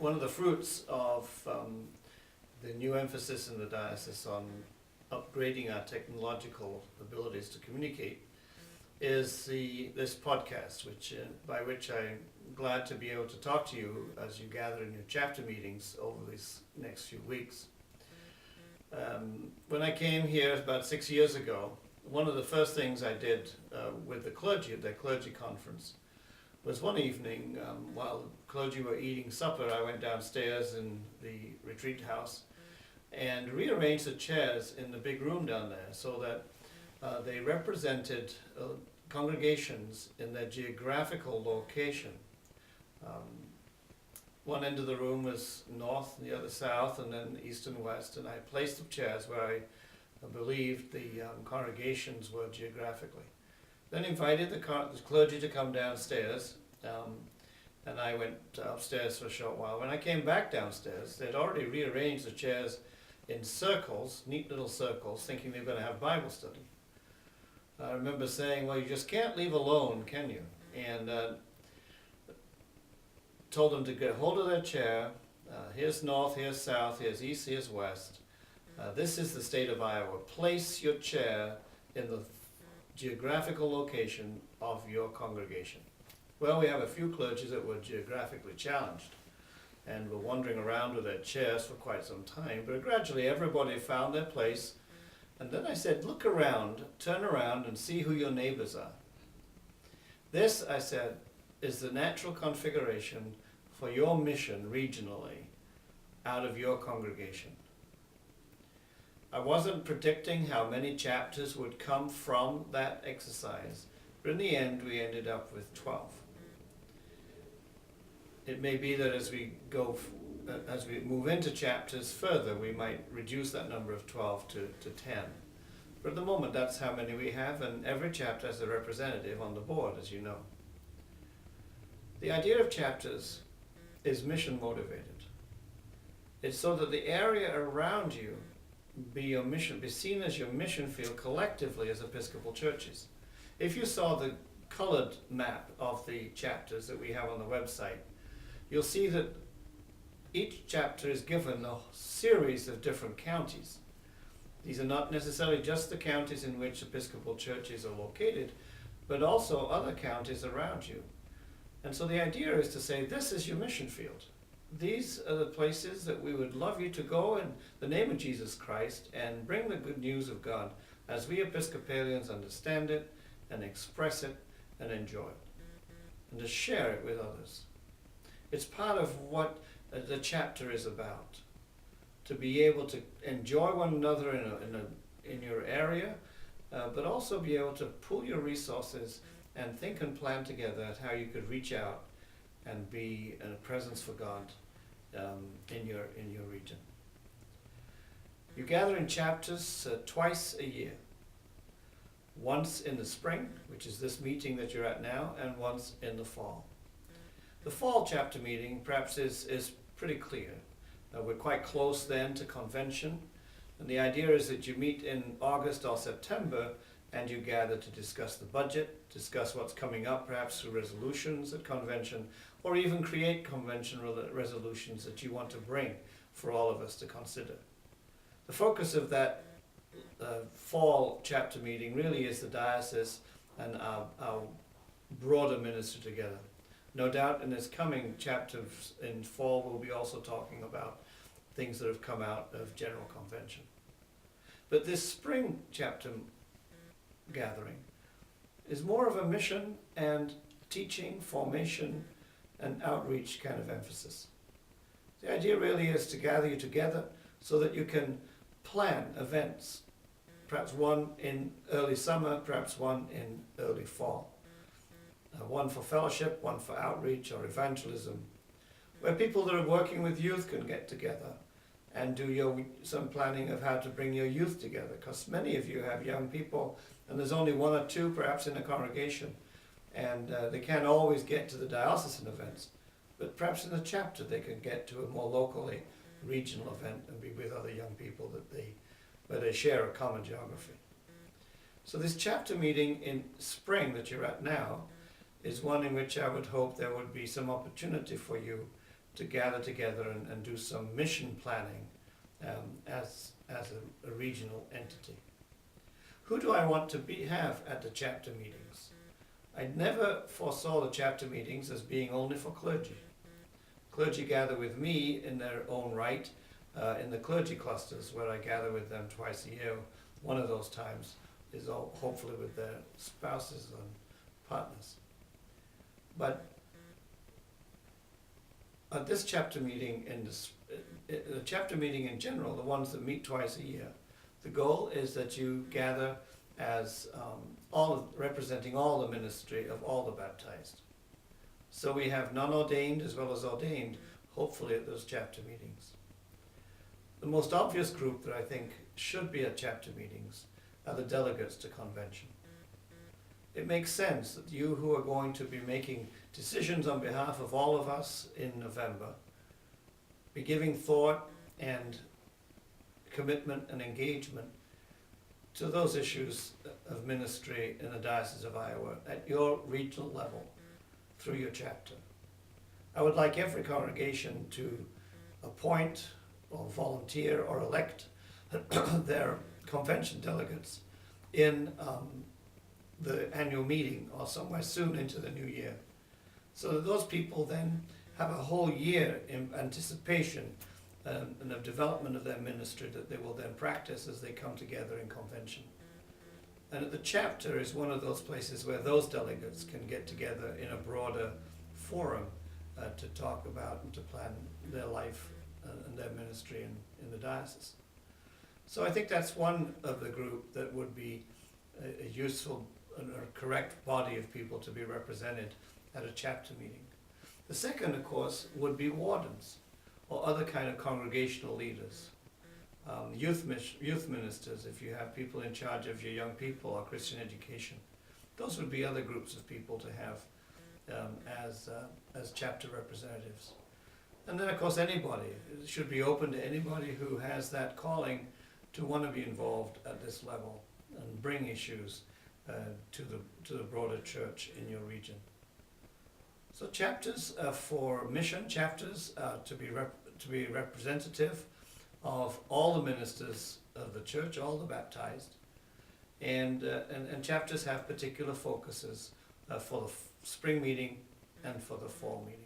one of the fruits of the new emphasis in the diocese on upgrading our technological abilities to communicate is this podcast, by which I'm glad to be able to talk to you as you gather in your chapter meetings over these next few weeks. When I came here about 6 years ago, one of the first things I did with the clergy at their clergy conference was one evening, while the clergy were eating supper, I went downstairs in the retreat house and rearranged the chairs in the big room down there so that they represented congregations in their geographical location. One end of the room was north, and the other south, and then east and west, and I placed the chairs where I believed the congregations were geographically. Then invited the clergy to come downstairs, and I went upstairs for a short while. When I came back downstairs, they'd already rearranged the chairs in circles, neat little circles, thinking they were going to have Bible study. I remember saying, well, you just can't leave alone, can you? And told them to get hold of their chair. Here's north, here's south, here's east, here's west. This is the state of Iowa. Place your chair in the geographical location of your congregation. Well, we have a few clergy that were geographically challenged and were wandering around with their chairs for quite some time, but gradually everybody found their place. And then I said, look around, turn around and see who your neighbors are. This, I said, is the natural configuration for your mission regionally out of your congregation. I wasn't predicting how many chapters would come from that exercise, but in the end we ended up with 12. It may be that as we move into chapters further, we might reduce that number of 12 to 10. But at the moment that's how many we have, and every chapter has a representative on the board, as you know. The idea of chapters is mission motivated. It's so that the area around you be seen as your mission field collectively as Episcopal churches. If you saw the colored map of the chapters that we have on the website, you'll see that each chapter is given a series of different counties. These are not necessarily just the counties in which Episcopal churches are located, but also other counties around you. And so the idea is to say, this is your mission field. These are the places that we would love you to go in the name of Jesus Christ and bring the good news of God as we Episcopalians understand it and express it and enjoy it, and to share it with others. It's part of what the chapter is about, to be able to enjoy one another in your area, but also be able to pool your resources and think and plan together at how you could reach out and be a presence for God in your region. You gather in chapters twice a year. Once in the spring, which is this meeting that you're at now, and once in the fall. The fall chapter meeting perhaps is pretty clear. We're quite close then to convention, and the idea is that you meet in August or September and you gather to discuss the budget, discuss what's coming up, perhaps through resolutions at convention, or even create convention resolutions that you want to bring for all of us to consider. The focus of that fall chapter meeting really is the diocese and our broader ministry together. No doubt in this coming chapter in fall we'll be also talking about things that have come out of General Convention. But this spring chapter gathering is more of a mission and teaching, formation, and outreach kind of emphasis. The idea really is to gather you together so that you can plan events, perhaps one in early summer, perhaps one in early fall. One for fellowship, one for outreach or evangelism, where people that are working with youth can get together and do some planning of how to bring your youth together, because many of you have young people and there's only one or two perhaps in a congregation, and they can't always get to the diocesan events, but perhaps in the chapter they can get to a more locally regional event and be with other young people where they share a common geography. So this chapter meeting in spring that you're at now is one in which I would hope there would be some opportunity for you to gather together and do some mission planning as a regional entity. Who do I want to have at the chapter meetings? I never foresaw the chapter meetings as being only for clergy. Clergy gather with me in their own right in the clergy clusters, where I gather with them twice a year. One of those times is hopefully with their spouses and partners. But at this chapter meeting, the chapter meeting in general, the ones that meet twice a year, the goal is that you gather as representing all the ministry of all the baptized. So we have non-ordained as well as ordained, hopefully at those chapter meetings. The most obvious group that I think should be at chapter meetings are the delegates to convention. It makes sense that you who are going to be making decisions on behalf of all of us in November be giving thought and commitment and engagement to those issues of ministry in the Diocese of Iowa at your regional level through your chapter. I would like every congregation to appoint or volunteer or elect their convention delegates in the annual meeting or somewhere soon into the new year, so that those people then have a whole year in anticipation and of development of their ministry that they will then practice as they come together in convention. And the chapter is one of those places where those delegates can get together in a broader forum to talk about and to plan their life and their ministry in the diocese. So I think that's one of the group that would be a useful and a correct body of people to be represented at a chapter meeting. The second, of course, would be wardens or other kind of congregational leaders. Youth ministers, if you have people in charge of your young people or Christian education. Those would be other groups of people to have as chapter representatives. And then, of course, anybody. It should be open to anybody who has that calling to want to be involved at this level and bring issues to the broader church in your region. So chapters for mission, chapters to be representative of all the ministers of the church, all the baptized, and chapters have particular focuses for the spring meeting and for the fall meeting.